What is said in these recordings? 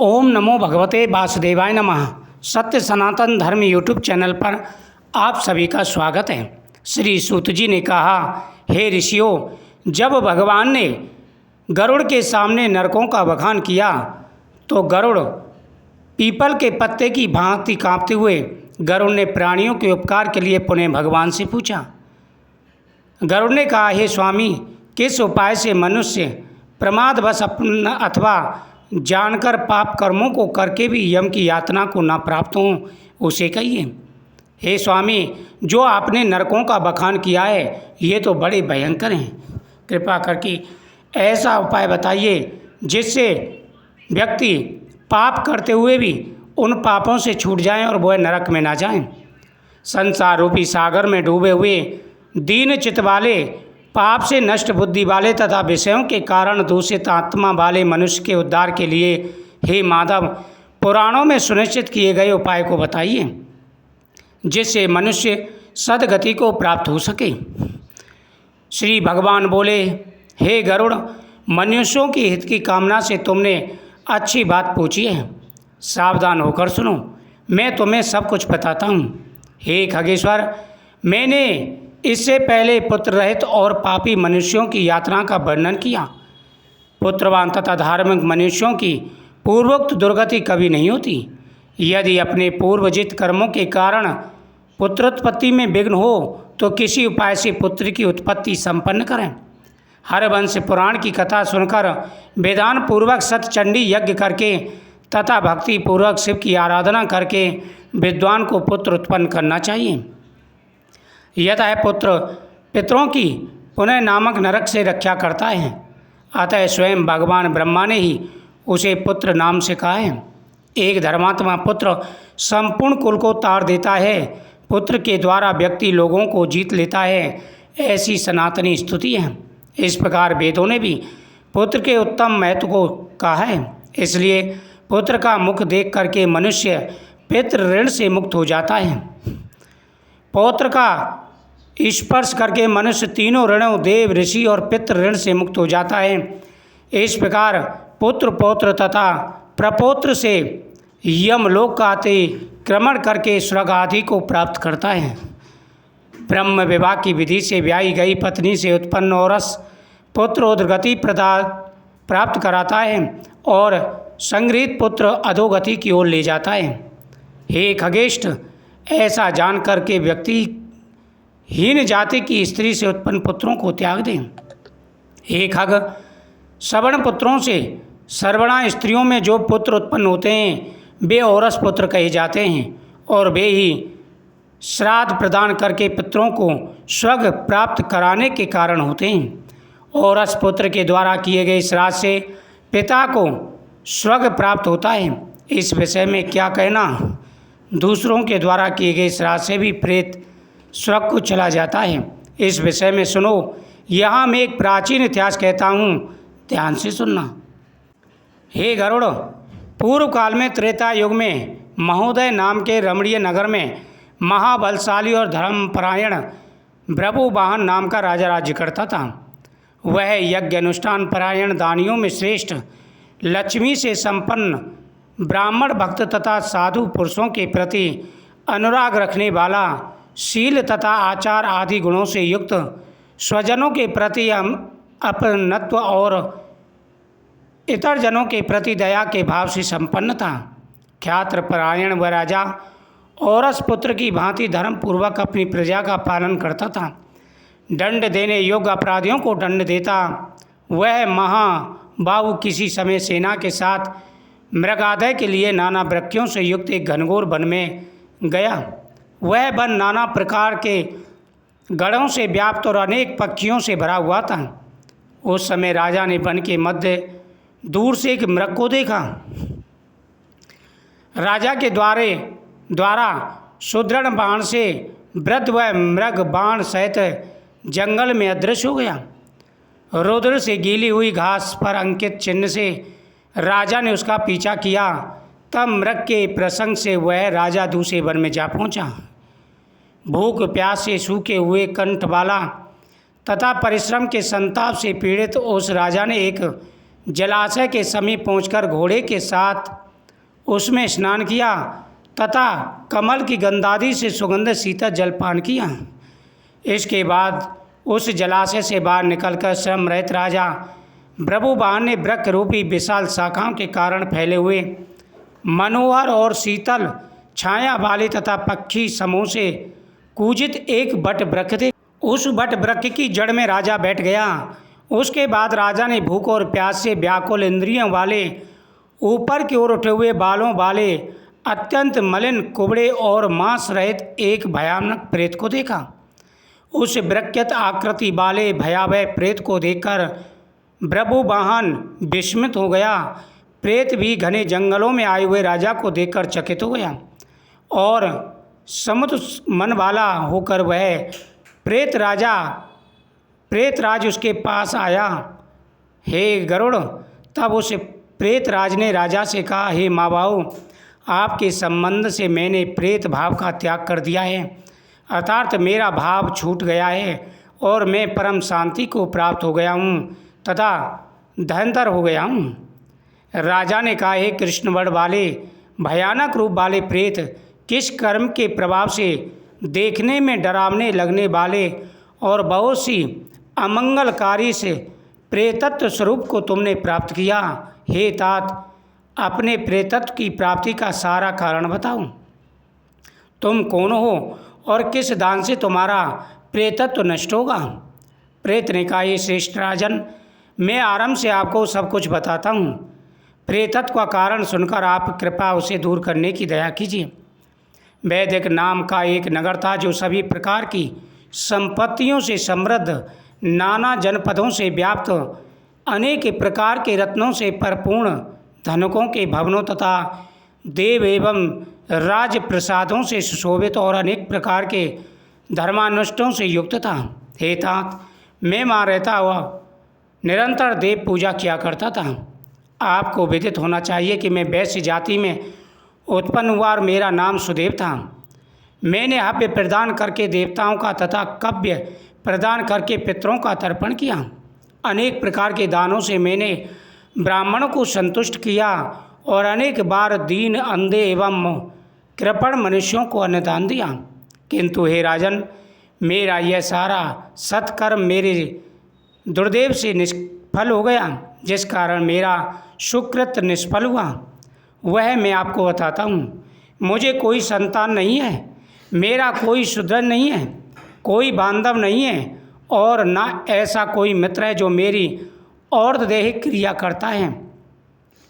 ओम नमो भगवते वासुदेवाय नमः। सत्य सनातन धर्म यूट्यूब चैनल पर आप सभी का स्वागत है। श्री सूत जी ने कहा, हे ऋषियों, जब भगवान ने गरुड़ के सामने नरकों का बखान किया तो गरुड़ पीपल के पत्ते की भांति कांपते हुए गरुड़ ने प्राणियों के उपकार के लिए पुनः भगवान से पूछा। गरुड़ ने कहा, हे स्वामी, किस उपाय से मनुष्य प्रमादवश अपना अथवा जानकर पाप कर्मों को करके भी यम की यातना को न प्राप्त हों, उसे कहिए। हे स्वामी, जो आपने नरकों का बखान किया है ये तो बड़े भयंकर हैं। कृपा करके ऐसा उपाय बताइए जिससे व्यक्ति पाप करते हुए भी उन पापों से छूट जाएं और वह नरक में ना जाएं। संसार रूपी सागर में डूबे हुए दीन चित्त वाले, पाप से नष्ट बुद्धि वाले तथा विषयों के कारण दूषित आत्मा वाले मनुष्य के उद्धार के लिए हे माधव, पुराणों में सुनिश्चित किए गए उपाय को बताइए जिससे मनुष्य सद्गति को प्राप्त हो सके। श्री भगवान बोले, हे गरुड़, मनुष्यों के हित की कामना से तुमने अच्छी बात पूछी है। सावधान होकर सुनो, मैं तुम्हें सब कुछ बताता हूँ। हे खगेश्वर, मैंने इससे पहले पुत्र रहित और पापी मनुष्यों की यात्रा का वर्णन किया। पुत्रवान तथा धार्मिक मनुष्यों की पूर्वोक्त दुर्गति कभी नहीं होती। यदि अपने पूर्वजित कर्मों के कारण पुत्रोत्पत्ति में विघ्न हो तो किसी उपाय से पुत्र की उत्पत्ति संपन्न करें। हरवंश पुराण की कथा सुनकर वेदान पूर्वक सतचंडी यज्ञ करके तथा भक्ति पूर्वक शिव की आराधना करके विद्वान को पुत्र उत्पन्न करना चाहिए। यतः पुत्र पितरों की पुनः नामक नरक से रक्षा करता है, अतः स्वयं भगवान ब्रह्मा ने ही उसे पुत्र नाम से कहा है। एक धर्मात्मा पुत्र संपूर्ण कुल को तार देता है। पुत्र के द्वारा व्यक्ति लोगों को जीत लेता है, ऐसी सनातनी स्तुति है। इस प्रकार वेदों ने भी पुत्र के उत्तम महत्व को कहा है। इसलिए पुत्र का मुख देख करके मनुष्य पितृ ऋण से मुक्त हो जाता है। पौत्र का स्पर्श करके मनुष्य तीनों ऋणों, देव, ऋषि और पितृ ऋण से मुक्त हो जाता है। इस प्रकार पुत्र, पौत्र तथा प्रपौत्र से यमलोक का अतिक्रमण करके स्वर्ग आदि को प्राप्त करता है। ब्रह्म विवाह की विधि से ब्याही गई पत्नी से उत्पन्न औरस पुत्र उद्गति प्राप्त कराता है और संगृहीत पुत्र अधोगति की ओर ले जाता है। हे खगेष्ठ, ऐसा जानकर के व्यक्ति हीन जाति की स्त्री से उत्पन्न पुत्रों को त्याग दें। हे खग, सवर्ण पुत्रों से सर्वणा स्त्रियों में जो पुत्र उत्पन्न होते हैं वे औरस पुत्र कहे जाते हैं और वे ही श्राद्ध प्रदान करके पितरों को स्वर्ग प्राप्त कराने के कारण होते हैं। औरस पुत्र के द्वारा किए गए श्राद्ध से पिता को स्वर्ग प्राप्त होता है। इस विषय में क्या कहना, दूसरों के द्वारा किए गए श्राद्ध से भी प्रेत स्वर्ग को चला जाता है। इस विषय में सुनो, यहाँ मैं एक प्राचीन इतिहास कहता हूँ, ध्यान से सुनना। हे गरुड़, पूर्व काल में त्रेता युग में महोदय नाम के रमणीय नगर में महाबलशाली और धर्मपरायण भ्रभुवाहन नाम का राजा राज्य करता था। वह यज्ञ अनुष्ठान परायण, दानियों में श्रेष्ठ, लक्ष्मी से संपन्न, ब्राह्मण भक्त तथा साधु पुरुषों के प्रति अनुराग रखने वाला, शील तथा आचार आदि गुणों से युक्त, स्वजनों के प्रति अपनत्व और इतर जनों के प्रति दया के भाव से संपन्न था। ख्यात्र परायण व राजा औरस पुत्र की भांति धर्म पूर्वक अपनी प्रजा का पालन करता था। दंड देने योग्य अपराधियों को दंड देता। वह महाबाहु किसी समय सेना के साथ मृगादय के लिए नाना वृक्षों से युक्त एक घनघोर वन में गया। वह वन नाना प्रकार के गढ़ों से व्याप्त और अनेक पक्षियों से भरा हुआ था। उस समय राजा ने वन के मध्य दूर से एक मृग को देखा। राजा के द्वारा सुदृढ़ बाण से वृद्ध व मृग बाण सहित जंगल में अदृश्य हो गया। रुद्र से गीली हुई घास पर अंकित चिन्ह से राजा ने उसका पीछा किया। तब मृग के प्रसंग से वह राजा दूसरे वन में जा पहुंचा। भूख प्यास से सूखे हुए कंठ वाला तथा परिश्रम के संताप से पीड़ित उस राजा ने एक जलाशय के समीप पहुंचकर घोड़े के साथ उसमें स्नान किया तथा कमल की गंधादि से सुगंधित शीतल जलपान किया। इसके बाद उस जलाशय से बाहर निकलकर श्रम रहित राजा प्रभुवान ने वृक्ष रूपी विशाल शाखाओं के कारण फैले हुए मनोहर और शीतल छाया वाले तथा पक्षी समूह से कूजित एक बट वृक्ष थे। उस बट वृक्ष की जड़ में राजा बैठ गया। उसके बाद राजा ने भूख और प्यास से व्याकुल इंद्रियों वाले ऊपर की ओर उठे हुए बालों वाले अत्यंत मलिन कुबड़े और मांस रहित एक भयानक प्रेत को देखा। उस वृक्यत आकृति वाले भयावह प्रेत को देखकर प्रभुवाहन विस्मित हो गया। प्रेत भी घने जंगलों में आए हुए राजा को देखकर चकित हो गया और समुद्र मन वाला होकर वह प्रेतराज उसके पास आया। हे गरुड़, तब उस प्रेतराज ने राजा से कहा, हे महाबाहु, आपके संबंध से मैंने प्रेत भाव का त्याग कर दिया है, अर्थात मेरा भाव छूट गया है और मैं परम शांति को प्राप्त हो गया हूँ तथा धन्धर हो गया हूँ। राजा ने कहा, हे कृष्ण वर्ण वाले भयानक रूप वाले प्रेत, किस कर्म के प्रभाव से देखने में डरावने लगने वाले और बहुत सी अमंगलकारी से प्रेतत्व स्वरूप को तुमने प्राप्त किया? हे तात, अपने प्रेतत्व की प्राप्ति का सारा कारण बताओ। तुम कौन हो और किस दान से तुम्हारा प्रेतत्व नष्ट होगा? प्रेत ने कहा, हे श्रेष्ठ राजन, मैं आरंभ से आपको सब कुछ बताता हूँ। प्रेतत्व का कारण सुनकर आप कृपया उसे दूर करने की दया कीजिए। वैदिक नाम का एक नगर था जो सभी प्रकार की संपत्तियों से समृद्ध, नाना जनपदों से व्याप्त, अनेक प्रकार के रत्नों से परिपूर्ण, धनकों के भवनों तथा देव एवं राज प्रसादों से सुशोभित और अनेक प्रकार के धर्मानुष्ठानों से युक्त था। हे तात, मैं वहाँ रहता हुआ निरंतर देव पूजा किया करता था। आपको विदित होना चाहिए कि मैं वैश्य जाति में उत्पन्न हुआ और मेरा नाम सुदेव था। मैंने हव्य प्रदान करके देवताओं का तथा कव्य प्रदान करके पितरों का तर्पण किया। अनेक प्रकार के दानों से मैंने ब्राह्मणों को संतुष्ट किया और अनेक बार दीन, अंधे एवं कृपण मनुष्यों को अन्नदान दिया। किंतु हे राजन, मेरा यह सारा सत्कर्म मेरे दुर्देव से निष्फल हो गया, जिस कारण मेरा सुकृत निष्फल हुआ वह मैं आपको बताता हूँ। मुझे कोई संतान नहीं है, मेरा कोई सुदृढ़ नहीं है, कोई बांधव नहीं है और न ऐसा कोई मित्र है जो मेरी और्धदेहिक क्रिया करता है।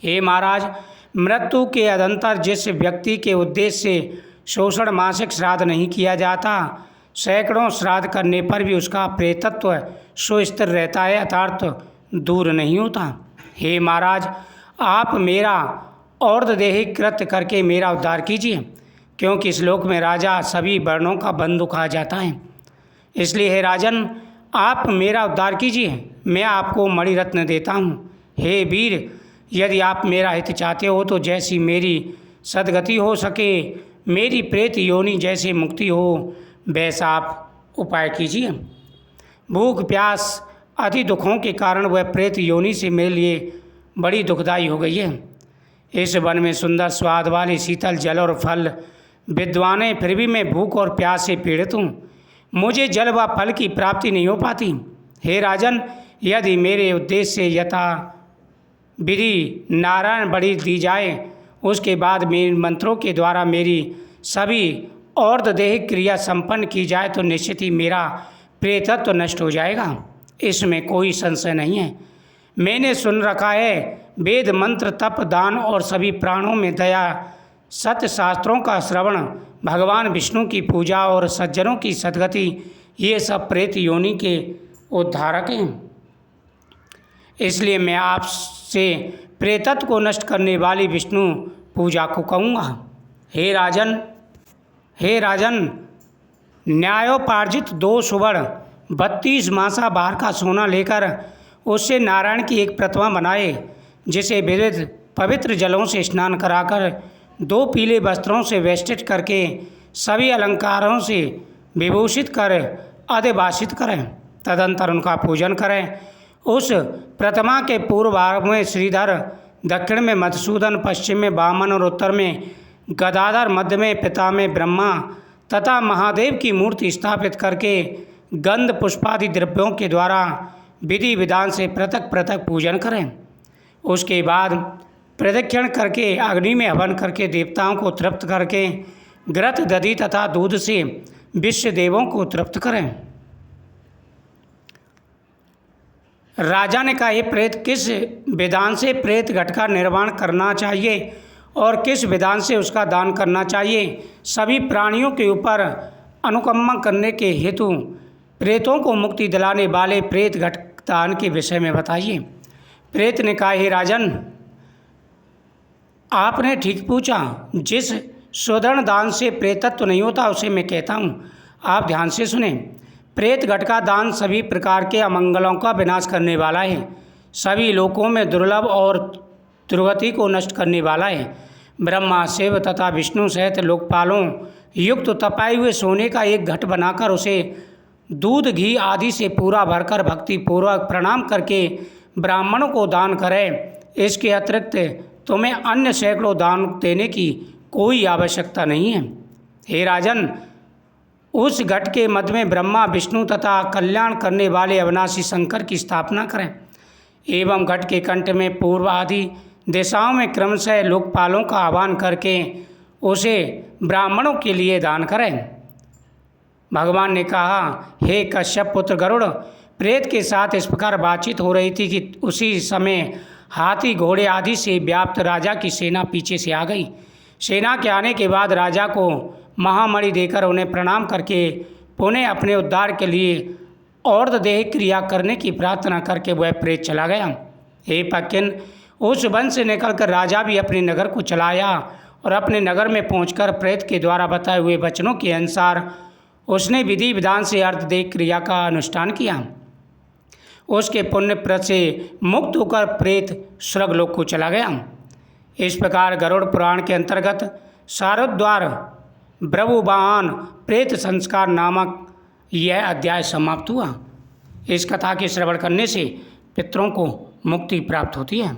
हे महाराज, मृत्यु के अनंतर जिस व्यक्ति के उद्देश्य से शोषण मासिक श्राद्ध नहीं किया जाता, सैकड़ों श्राद्ध करने पर भी उसका प्रेतत्व सुस्थिर रहता है, अर्थात दूर नहीं होता। हे महाराज, आप मेरा और्धदेहिक कृत्य करके मेरा उद्धार कीजिए, क्योंकि इस लोक में राजा सभी वर्णों का बंधु कहा जाता है। इसलिए हे राजन, आप मेरा उद्धार कीजिए, मैं आपको मणिरत्न देता हूँ। हे वीर, यदि आप मेरा हित चाहते हो तो जैसी मेरी सद्गति हो सके, मेरी प्रेत योनि जैसे मुक्ति हो, वैसा आप उपाय कीजिए। भूख प्यास आदि दुखों के कारण वह प्रेत योनि से मेरे लिए बड़ी दुखदायी हो गई है। इस वन में सुंदर स्वाद वाले शीतल जल और फल विद्वान हैं, फिर भी मैं भूख और प्यास से पीड़ित हूँ। मुझे जल व फल की प्राप्ति नहीं हो पाती। हे राजन, यदि मेरे उद्देश्य से यथा विधि नारायण बलि दी जाए, उसके बाद मेरे मंत्रों के द्वारा मेरी सभी और्धदेहिक क्रिया संपन्न की जाए तो निश्चित ही मेरा प्रेतत्व नष्ट हो जाएगा, इसमें कोई संशय नहीं है। मैंने सुन रखा है, वेद मंत्र, तप, दान और सभी प्राणों में दया, सत्य शास्त्रों का श्रवण, भगवान विष्णु की पूजा और सज्जनों की सद्गति, ये सब प्रेत योनि के उद्धारक हैं। इसलिए मैं आपसे प्रेतत्व को नष्ट करने वाली विष्णु पूजा को कहूँगा। हे राजन, न्यायोपार्जित 2 सुवर्ण 32 मासा बाहर का सोना लेकर उससे नारायण की एक प्रतिमा बनाए, जिसे विविध पवित्र जलों से स्नान कराकर 2 पीले वस्त्रों से वेष्टित करके सभी अलंकारों से विभूषित कर अधिवासित करें। तदंतर उनका पूजन करें। उस प्रतिमा के पूर्व भाग में श्रीधर, दक्षिण में मधुसूदन, पश्चिम में वामन और उत्तर में गदाधर, मध्य में पिता में ब्रह्मा तथा महादेव की मूर्ति स्थापित करके गंध पुष्पादि द्रव्यों के द्वारा विधि विधान से पृथक पृथक पूजन करें। उसके बाद प्रदक्षिण करके अग्नि में हवन करके देवताओं को तृप्त करके घृत, दधि तथा दूध से विश्व देवों को तृप्त करें। राजा ने कहा, ये प्रेत किस विधान से प्रेत घट का निर्माण करना चाहिए और किस विधान से उसका दान करना चाहिए? सभी प्राणियों के ऊपर अनुकंपा करने के हेतु प्रेतों को मुक्ति दिलाने वाले प्रेत घट दान के विषय में बताइए। प्रेत ने कहा, हे राजन, आपने ठीक पूछा। जिस शोधन दान से प्रेतत्व नहीं होता उसे मैं कहता हूँ, आप ध्यान से सुने। प्रेत घट का दान सभी प्रकार के अमंगलों का विनाश करने वाला है, सभी लोकों में दुर्लभ और दुर्गति को नष्ट करने वाला है। ब्रह्मा, शिव तथा विष्णु सहित लोकपालों युक्त तपाए हुए सोने का एक घट बनाकर उसे दूध, घी आदि से पूरा भरकर भक्ति पूर्वक प्रणाम करके ब्राह्मणों को दान करें। इसके अतिरिक्त तुम्हें अन्य सैकड़ों दान देने की कोई आवश्यकता नहीं है। हे राजन, उस घट के मध्य में ब्रह्मा, विष्णु तथा कल्याण करने वाले अविनाशी शंकर की स्थापना करें एवं घट के कंठ में पूर्व आदि दिशाओं में क्रमशः लोकपालों का आह्वान करके उसे ब्राह्मणों के लिए दान करें। भगवान ने कहा, हे कश्यप पुत्र गरुड़, प्रेत के साथ इस प्रकार बातचीत हो रही थी कि उसी समय हाथी, घोड़े आदि से व्याप्त राजा की सेना पीछे से आ गई। सेना के आने के बाद राजा को महामणि देकर उन्हें प्रणाम करके पुनः अपने उद्धार के लिए और देह क्रिया करने की प्रार्थना करके वह प्रेत चला गया। हे पक्किन, उस वन से निकलकर राजा भी अपने नगर को चलाया और अपने नगर में पहुंचकर प्रेत के द्वारा बताए हुए वचनों के अनुसार उसने विधि विधान से अर्ध देह क्रिया का अनुष्ठान किया। उसके पुण्य प्रद से मुक्त होकर प्रेत स्वर्गलोक को चला गया। इस प्रकार गरुड़ पुराण के अंतर्गत शारद्वार ब्रह्मवाहन प्रेत संस्कार नामक यह अध्याय समाप्त हुआ। इस कथा के श्रवण करने से पितरों को मुक्ति प्राप्त होती है।